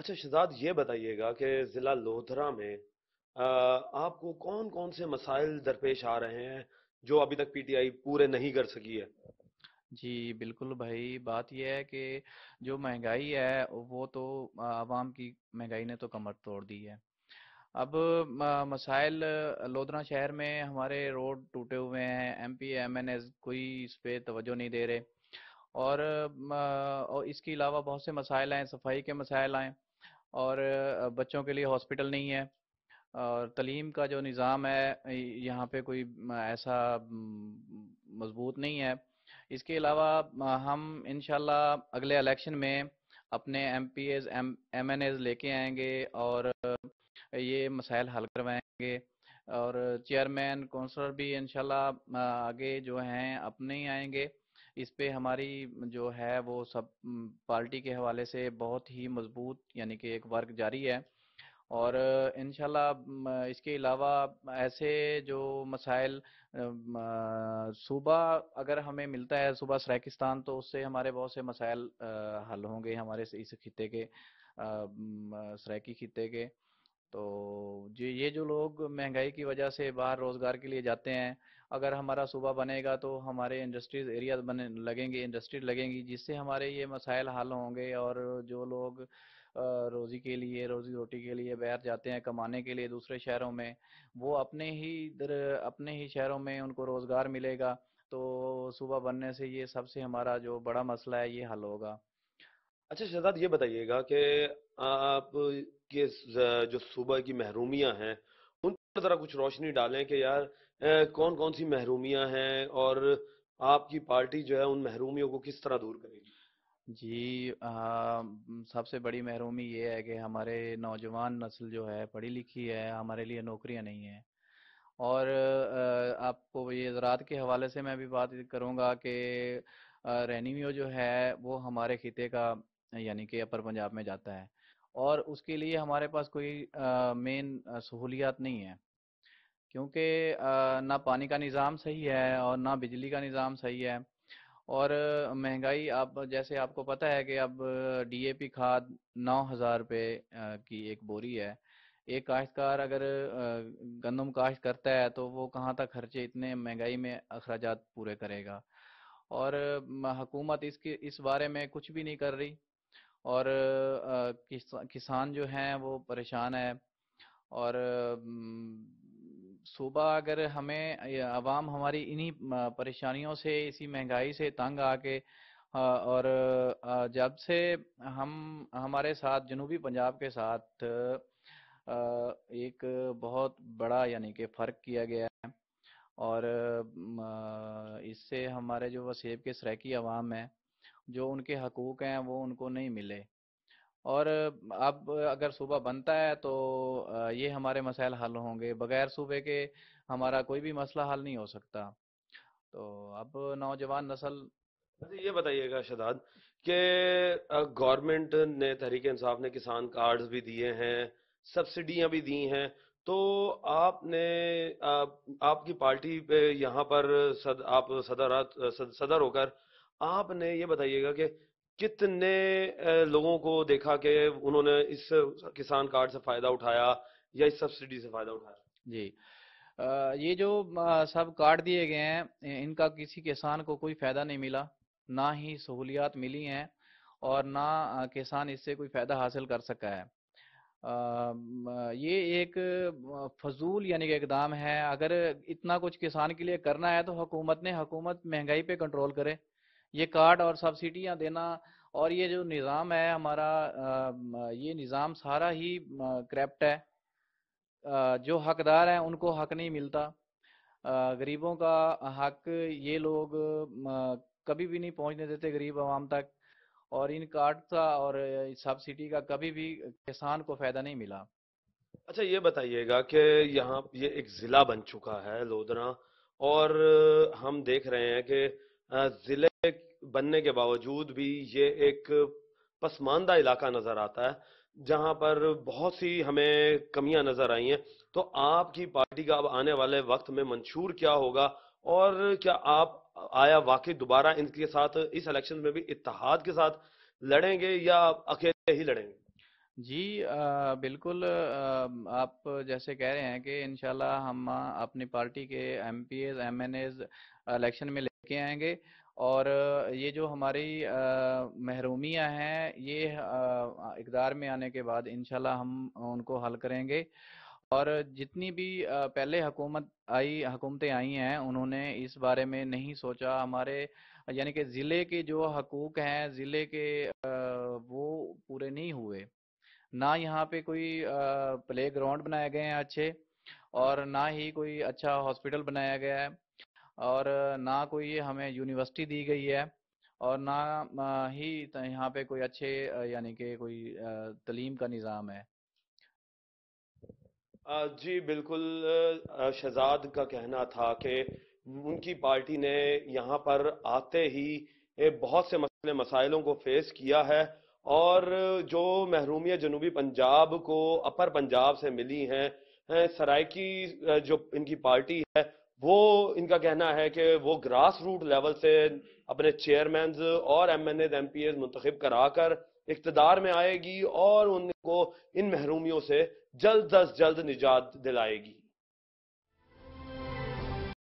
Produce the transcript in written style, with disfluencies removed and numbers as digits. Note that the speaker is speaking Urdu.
اچھا شہزاد یہ بتائیے گا کہ ضلع لودھرا میں آپ کو کون کون سے مسائل درپیش آ رہے ہیں جو ابھی تک پی ٹی آئی پورے نہیں کر سکی ہے؟ جی بالکل بھائی، بات یہ ہے کہ جو مہنگائی ہے وہ تو عوام کی مہنگائی نے تو کمر توڑ دی ہے۔ اب مسائل لودھرا شہر میں ہمارے روڈ ٹوٹے ہوئے ہیں، M P M N As کوئی اس پہ توجہ نہیں دے رہے، اور اور اس کے علاوہ بہت سے مسائل ہیں، صفائی کے مسائل ہیں، اور بچوں کے لیے ہاسپٹل نہیں ہے، اور تعلیم کا جو نظام ہے یہاں پہ کوئی ایسا مضبوط نہیں ہے۔ اس کے علاوہ ہم انشاءاللہ اگلے الیکشن میں اپنے M P As M N As لے کے آئیں گے، اور یہ مسائل حل کروائیں گے، اور چیئرمین کونسلر بھی انشاءاللہ آگے جو ہیں اپنے ہی آئیں گے۔ اس پہ ہماری جو ہے وہ سب پارٹی کے حوالے سے بہت ہی مضبوط یعنی کہ ایک ورک جاری ہے، اور انشاءاللہ اس کے علاوہ ایسے جو مسائل صوبہ اگر ہمیں ملتا ہے صوبہ سرائیکستان، تو اس سے ہمارے بہت سے مسائل حل ہوں گے ہمارے اس خطے کے، سرائیکی خطے کے۔ تو یہ جو لوگ مہنگائی کی وجہ سے باہر روزگار کے لیے جاتے ہیں، اگر ہمارا صوبہ بنے گا تو ہمارے انڈسٹریز ایریاز بنے لگیں گے، انڈسٹری لگیں گی، جس سے ہمارے یہ مسائل حل ہوں گے، اور جو لوگ روزی کے لیے، روزی روٹی کے لیے باہر جاتے ہیں کمانے کے لیے دوسرے شہروں میں، وہ اپنے ہی اپنے ہی شہروں میں ان کو روزگار ملے گا، تو صوبہ بننے سے یہ سب سے ہمارا جو بڑا مسئلہ ہے یہ حل ہوگا۔ اچھا شہزاد یہ بتائیے گا کہ آپ کے جو صوبہ کی محرومیاں ہیں ان پر ذرا کچھ روشنی ڈالیں کہ یار کون کون سی محرومیاں ہیں اور آپ کی پارٹی جو ہے ان محرومیوں کو کس طرح دور کرے گی؟ جی سب سے بڑی محرومی یہ ہے کہ ہمارے نوجوان نسل جو ہے پڑھی لکھی ہے، ہمارے لیے نوکریاں نہیں ہیں، اور آپ کو یہ زراعت کے حوالے سے میں بھی بات کروں گا کہ رینیو جو ہے وہ ہمارے خطے کا یعنی کہ اپر پنجاب میں جاتا ہے، اور اس کے لیے ہمارے پاس کوئی مین سہولیات نہیں ہے، کیونکہ نہ پانی کا نظام صحیح ہے اور نہ بجلی کا نظام صحیح ہے، اور مہنگائی اب جیسے آپ کو پتہ ہے کہ اب ڈی اے پی کھاد 9,000 روپے کی ایک بوری ہے۔ ایک کاشتکار اگر گندم کاشت کرتا ہے تو وہ کہاں تک خرچے اتنے مہنگائی میں اخراجات پورے کرے گا، اور حکومت اس بارے میں کچھ بھی نہیں کر رہی، اور کسان جو ہیں وہ پریشان ہے، اور صوبہ اگر ہمیں عوام ہماری انہی پریشانیوں سے، اسی مہنگائی سے تنگ آ کے، اور جب سے ہمارے ساتھ جنوبی پنجاب کے ساتھ ایک بہت بڑا یعنی کہ فرق کیا گیا ہے، اور اس سے ہمارے جو وسیب کے سرائیکی عوام ہیں، جو ان کے حقوق ہیں وہ ان کو نہیں ملے، اور اب اگر صوبہ بنتا ہے تو یہ ہمارے مسائل حل ہوں گے، بغیر صوبے کے ہمارا کوئی بھی مسئلہ حل نہیں ہو سکتا۔ تو اب نوجوان نسل، اچھا یہ بتائیے گا شہزاد کہ گورنمنٹ نے تحریک انصاف نے کسان کارڈز بھی دیے ہیں، سبسڈیاں بھی دی ہیں، تو آپ نے آپ کی پارٹی پہ یہاں پر آپ صدر ہو کر آپ نے یہ بتائیے گا کہ کتنے لوگوں کو دیکھا کہ انہوں نے اس کسان کارڈ سے فائدہ اٹھایا یا اس سبسڈی سے فائدہ اٹھایا؟ جی یہ جو سب کارڈ دیے گئے ہیں ان کا کسی کسان کو کوئی فائدہ نہیں ملا، نہ ہی سہولیات ملی ہیں، اور نہ کسان اس سے کوئی فائدہ حاصل کر سکا ہے۔ یہ ایک فضول یعنی کہ اقدام ہے، اگر اتنا کچھ کسان کے لیے کرنا ہے تو حکومت مہنگائی پہ کنٹرول کرے، یہ کارڈ اور سبسڈیاں دینا، اور یہ جو نظام ہے ہمارا یہ نظام سارا ہی کرپٹ ہے، جو حقدار ہیں ان کو حق نہیں ملتا، غریبوں کا حق یہ لوگ کبھی بھی نہیں پہنچنے دیتے غریب عوام تک، اور ان کارڈ کا اور سبسڈی کا کبھی بھی کسان کو فائدہ نہیں ملا۔ اچھا یہ بتائیے گا کہ یہاں یہ ایک ضلع بن چکا ہے لودھرا، اور ہم دیکھ رہے ہیں کہ ضلع بننے کے باوجود بھی یہ ایک پسماندہ علاقہ نظر آتا ہے جہاں پر بہت سی ہمیں کمیاں نظر آئی ہیں، تو آپ کی پارٹی کا اب آنے والے وقت میں منشور کیا ہوگا، اور کیا آپ آیا واقعی دوبارہ ان کے ساتھ اس الیکشن میں بھی اتحاد کے ساتھ لڑیں گے یا اکیلے ہی لڑیں گے؟ جی بالکل آپ جیسے کہہ رہے ہیں کہ انشاءاللہ ہم اپنی پارٹی کے M P As M N As election میں لے کے آئیں گے، اور یہ جو ہماری محرومیاں ہیں یہ اقتدار میں آنے کے بعد انشاءاللہ ہم ان کو حل کریں گے۔ اور جتنی بھی پہلے حکومتیں آئی ہیں انہوں نے اس بارے میں نہیں سوچا، ہمارے یعنی کہ ضلع کے جو حقوق ہیں ضلع کے وہ پورے نہیں ہوئے، نہ یہاں پہ کوئی پلے گراؤنڈ بنائے گئے ہیں اچھے، اور نہ ہی کوئی اچھا ہاسپٹل بنایا گیا ہے، اور نہ کوئی ہمیں یونیورسٹی دی گئی ہے، اور نہ ہی یہاں پہ کوئی اچھے یعنی کہ کوئی تعلیم کا نظام ہے۔ جی بالکل، شہزاد کا کہنا تھا کہ ان کی پارٹی نے یہاں پر آتے ہی بہت سے مسائلوں کو فیس کیا ہے، اور جو محرومیت جنوبی پنجاب کو اپر پنجاب سے ملی ہیں، سرائکی جو ان کی پارٹی ہے وہ ان کا کہنا ہے کہ وہ گراس روٹ لیول سے اپنے چیئرمینز اور M N As M P As منتخب کرا کر اقتدار میں آئے گی اور ان کو ان محرومیوں سے جلد از جلد نجات دلائے گی۔